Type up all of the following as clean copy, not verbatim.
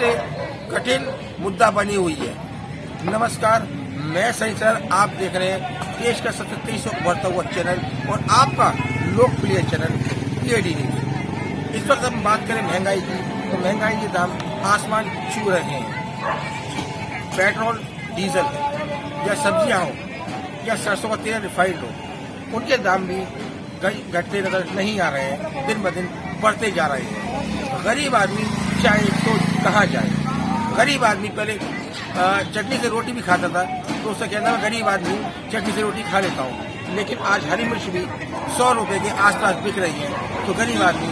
सबसे कठिन मुद्दा बनी हुई है। नमस्कार, मैं सही सर, आप देख रहे हैं देश का सबसे तेजी से बढ़ता हुआ चैनल और आपका लोकप्रिय चैनल PID न्यूज। इस वक्त हम बात करें महंगाई की, तो महंगाई के दाम आसमान छू रहे हैं। पेट्रोल, डीजल या सब्जियां हो या सरसों का तेल रिफाइंड हो, उनके दाम भी घटते नजर नहीं आ रहे हैं, दिन ब दिन बढ़ते जा रहे हैं। गरीब आदमी चाहे तो कहाँ जाए। गरीब आदमी पहले चटनी से रोटी भी खाता था, तो उससे कहना मैं गरीब आदमी चटनी से रोटी खा लेता हूँ, लेकिन आज हरी मिर्च भी 100 रुपए के आसपास बिक रही है। तो गरीब आदमी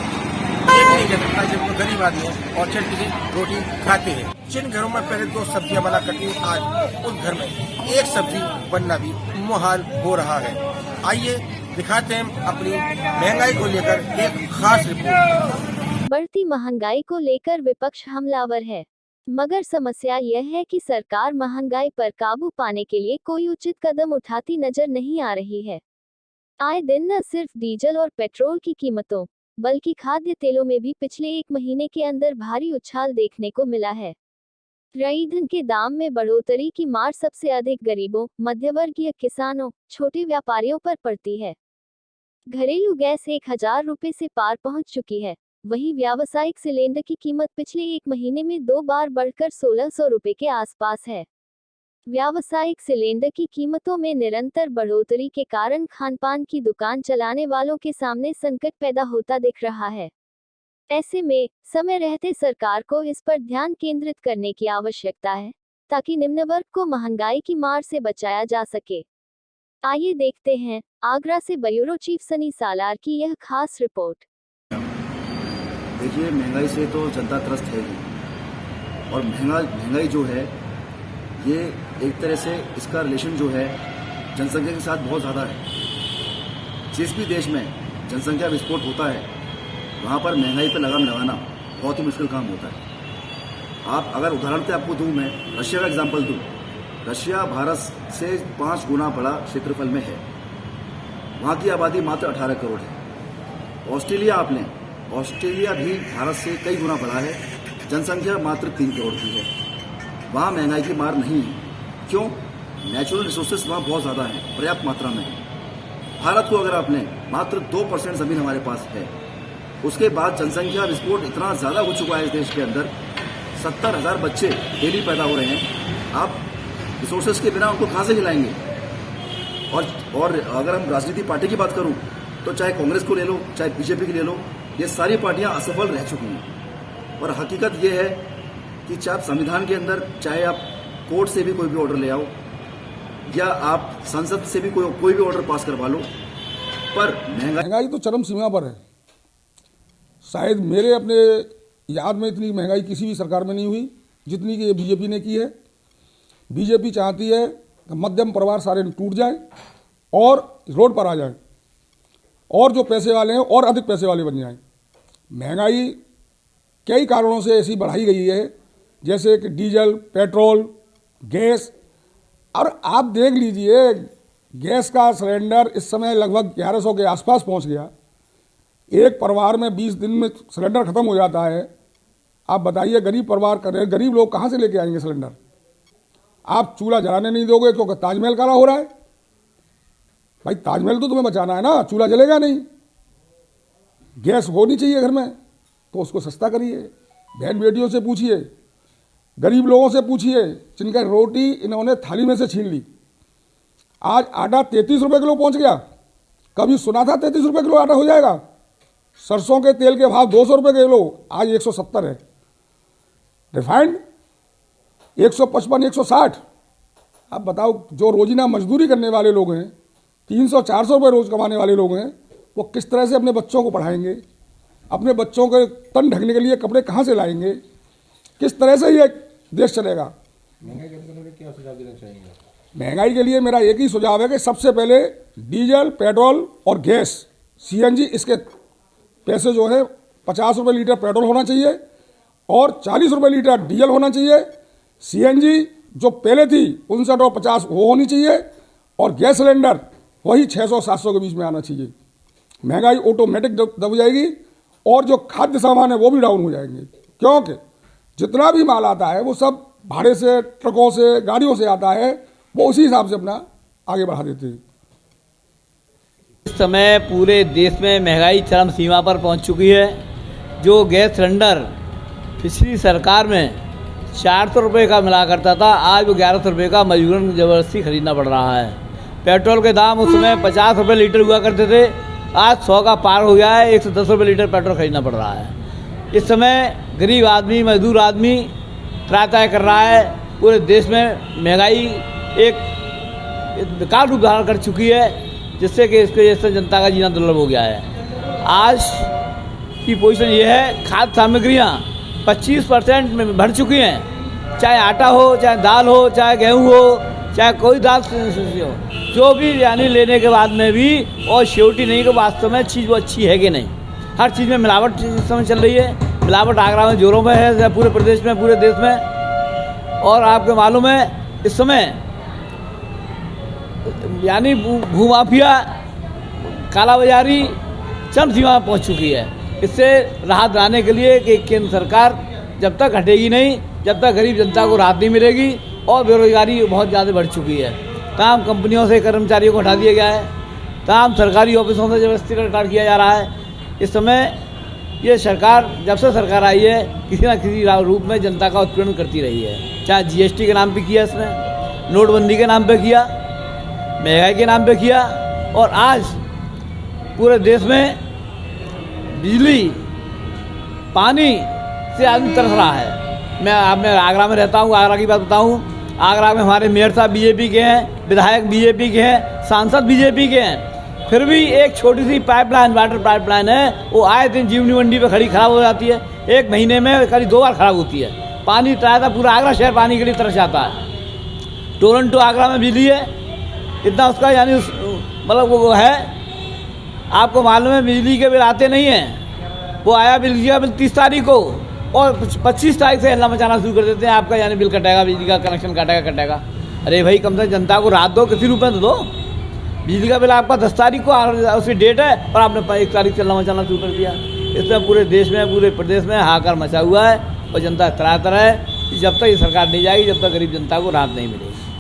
ये भी नहीं कह सकता जब वो गरीब आदमी है और चटनी से रोटी खाते हैं। जिन घरों में पहले 2 सब्जियां बना करती थी, आज उस घर में एक सब्जी बनना भी मुहाल हो रहा है। आइए दिखाते हैं अपनी महंगाई को लेकर एक खास रिपोर्ट। बढ़ती महंगाई को लेकर विपक्ष हमलावर है, मगर समस्या यह है कि सरकार महंगाई पर काबू पाने के लिए कोई उचित कदम उठाती नजर नहीं आ रही है। आए दिन न सिर्फ डीजल और पेट्रोल की कीमतों, बल्कि खाद्य तेलों में भी पिछले 1 महीने के अंदर भारी उछाल देखने को मिला है। ईंधन के दाम में बढ़ोतरी की मार सबसे अधिक गरीबों, मध्यवर्गीय किसानों, छोटे व्यापारियों पर पड़ती है। घरेलू गैस 1000 रुपए से पार पहुंच चुकी है। वहीं व्यावसायिक सिलेंडर की कीमत पिछले 1 महीने में 2 बार बढ़कर 1600 रुपए के आसपास है। व्यावसायिक सिलेंडर की कीमतों में निरंतर बढ़ोतरी के कारण खानपान की दुकान चलाने वालों के सामने संकट पैदा होता दिख रहा है। ऐसे में समय रहते सरकार को इस पर ध्यान केंद्रित करने की आवश्यकता है, ताकि निम्न वर्ग को महंगाई की मार से बचाया जा सके। आइए देखते हैं आगरा से ब्यूरो चीफ सनी सालार की यह खास रिपोर्ट। देखिए, महंगाई से तो जनता त्रस्त है ही, और महंगाई जो है ये एक तरह से इसका रिलेशन जो है जनसंख्या के साथ बहुत ज़्यादा है। जिस भी देश में जनसंख्या विस्फोट होता है, वहाँ पर महंगाई पर लगाम लगाना बहुत ही मुश्किल काम होता है। आप अगर उदाहरण से आपको दूँ, मैं रशिया का एग्जाम्पल दूँ। रशिया भारत से 5 गुना बड़ा क्षेत्रफल में है। वहाँ की आबादी मात्र 18 करोड़ है। ऑस्ट्रेलिया भी भारत से कई गुना बड़ा है, जनसंख्या मात्र 3 करोड़ की है। वहाँ महंगाई की मार नहीं है। क्यों? नेचुरल रिसोर्सेज वहाँ बहुत ज़्यादा हैं, पर्याप्त मात्रा में है। भारत को अगर आपने मात्र 2% ज़मीन हमारे पास है, उसके बाद जनसंख्या विस्फोट इतना ज़्यादा हो चुका है इस देश के अंदर, 70,000 बच्चे डेली पैदा हो रहे हैं। आप रिसोर्सेज के बिना उनको कहाँ से खिलाएंगे? और अगर हम राजनीति पार्टी की बात करूं, तो चाहे कांग्रेस को ले लो, चाहे बीजेपी की ले लो, ये सारी पार्टियां असफल रह चुकी हैं। और हकीकत ये है कि चाहे आप संविधान के अंदर, चाहे आप कोर्ट से भी कोई भी ऑर्डर ले आओ, या आप संसद से भी कोई भी ऑर्डर पास करवा लो, पर महंगाई तो चरम सीमा पर है। शायद मेरे अपने याद में इतनी महंगाई किसी भी सरकार में नहीं हुई जितनी कि बीजेपी ने की है। बीजेपी चाहती है कि मध्यम परिवार सारे टूट जाएं और रोड पर आ जाएं, और जो पैसे वाले हैं और अधिक पैसे वाले बन जाएं। महंगाई कई कारणों से ऐसी बढ़ाई गई है, जैसे कि डीजल, पेट्रोल, गैस। और आप देख लीजिए, गैस का सिलेंडर इस समय लगभग 1100 के आसपास पहुंच गया। एक परिवार में 20 दिन में सिलेंडर खत्म हो जाता है। आप बताइए, गरीब लोग कहाँ से लेके आएंगे सिलेंडर? आप चूल्हा जलाने नहीं दोगे क्योंकि ताजमहल काला हो रहा है। भाई, ताजमहल तो तुम्हें बचाना है ना, चूल्हा जलेगा नहीं। गैस होनी चाहिए घर में, तो उसको सस्ता करिए। बहन बेटियों से पूछिए, गरीब लोगों से पूछिए, जिनका रोटी इन्होंने थाली में से छीन ली। आज आटा 33 रुपये किलो पहुंच गया। कभी सुना था 33 रुपये किलो आटा हो जाएगा? सरसों के तेल के भाव 200 रुपये किलो, आज 170 है। रिफाइंड 155, 160। अब बताओ, जो रोजीना मजदूरी करने वाले लोग हैं, 300-400 रुपये रोज कमाने वाले लोग हैं, वो किस तरह से अपने बच्चों को पढ़ाएंगे? अपने बच्चों के तन ढकने के लिए कपड़े कहाँ से लाएंगे? किस तरह से ये देश चलेगा? महंगाई के लिए क्या सुझाव देना चाहेंगे? महंगाई के लिए मेरा एक ही सुझाव है कि सबसे पहले डीजल, पेट्रोल और गैस, CNG, इसके पैसे जो है 50 रुपये लीटर पेट्रोल होना चाहिए और 40 रुपये लीटर डीजल होना चाहिए। CNG जो पहले थी 59 और 50 वो होनी चाहिए, और गैस सिलेंडर वही 600-700 के बीच में आना चाहिए। महंगाई ऑटोमेटिक दब जाएगी और जो खाद्य सामान है वो भी डाउन हो जाएंगे, क्योंकि जितना भी माल आता है वो सब भाड़े से, ट्रकों से, गाड़ियों से आता है, वो उसी हिसाब से अपना आगे बढ़ा देते हैं। इस समय पूरे देश में महंगाई चरम सीमा पर पहुंच चुकी है। जो गैस सिलेंडर पिछली सरकार में 400 रुपये का मिला करता था, आज वो 1100 रुपये का मजबूरन ज़बरदस्ती खरीदना पड़ रहा है। पेट्रोल के दाम उस समय 50 रुपये लीटर हुआ करते थे, आज 100 का पार हो गया है, 110 रुपये लीटर पेट्रोल खरीदना पड़ रहा है। इस समय गरीब आदमी, मजदूर आदमी त्राही कर रहा है। पूरे देश में महंगाई एक विकराल रूप धारण कर चुकी है, जिससे कि इसके जैसे जनता का जीना दुर्लभ हो गया है। आज की पोजीशन ये है, खाद्य सामग्रियाँ 25% में बढ़ चुकी हैं, चाहे आटा हो, चाहे दाल हो, चाहे गेहूँ हो, चाहे कोई दाल हो, जो भी यानी लेने के बाद में भी और श्योरिटी नहीं कि वास्तव में चीज़ वो अच्छी है कि नहीं। हर चीज़ में मिलावट इस समय चल रही है। मिलावट आगरा में जोरों में है, पूरे प्रदेश में, पूरे देश में। और आपको मालूम है इस समय यानी भूमाफिया, कालाबाजारी चरम सीमा पर पहुँच चुकी है। इससे राहत दिलाने के लिए कि केंद्र सरकार जब तक हटेगी नहीं, जब तक गरीब जनता को राहत नहीं मिलेगी, और बेरोजगारी बहुत ज़्यादा बढ़ चुकी है। तमाम कंपनियों से कर्मचारियों को हटा दिया गया है, तमाम सरकारी ऑफिसों से ज़बरदस्ती कार्ड किया जा रहा है। इस समय ये सरकार, जब से सरकार आई है, किसी न किसी रूप में जनता का उत्पीड़न करती रही है। चाहे GST के नाम पे किया इसने, नोटबंदी के नाम पे किया, महंगाई के नाम पे किया, और आज पूरे देश में बिजली, पानी से आदमी तरस रहा है। मैं आगरा में रहता हूँ, आगरा की बात बताऊँ। आगरा में हमारे मेयर साहब बीजेपी के हैं, विधायक बीजेपी के हैं, सांसद बीजेपी के हैं, फिर भी एक छोटी सी पाइपलाइन, वाटर पाइपलाइन है, वो आए दिन जीवनी मंडी पे खराब हो जाती है। एक महीने में करीब 2 बार खराब होती है। पानी था, पूरा आगरा शहर पानी के लिए तरस जाता है। टोरंटो आगरा में बिजली है, इतना उसका यानी मतलब वो है। आपको मालूम है बिजली के बिल आते नहीं हैं। वो आया बिजली का बिल 30 तारीख को, और 25 तारीख से हल्ला मचाना शुरू कर देते हैं, आपका यानी बिल कटेगा, बिजली का कनेक्शन कटेगा। अरे भाई, कम से कम जनता को राहत दो, किसी रूप में तो दो। बिजली का बिल आपका 10 तारीख को उसकी डेट है, और आपने 1 तारीख से हल्ला मचाना शुरू कर दिया। इसमें पूरे देश में, पूरे प्रदेश में हाहाकार मचा हुआ है, और जनता त्राही है कि जब तक ये सरकार नहीं जाएगी, जब तक गरीब जनता को राहत नहीं मिलेगी।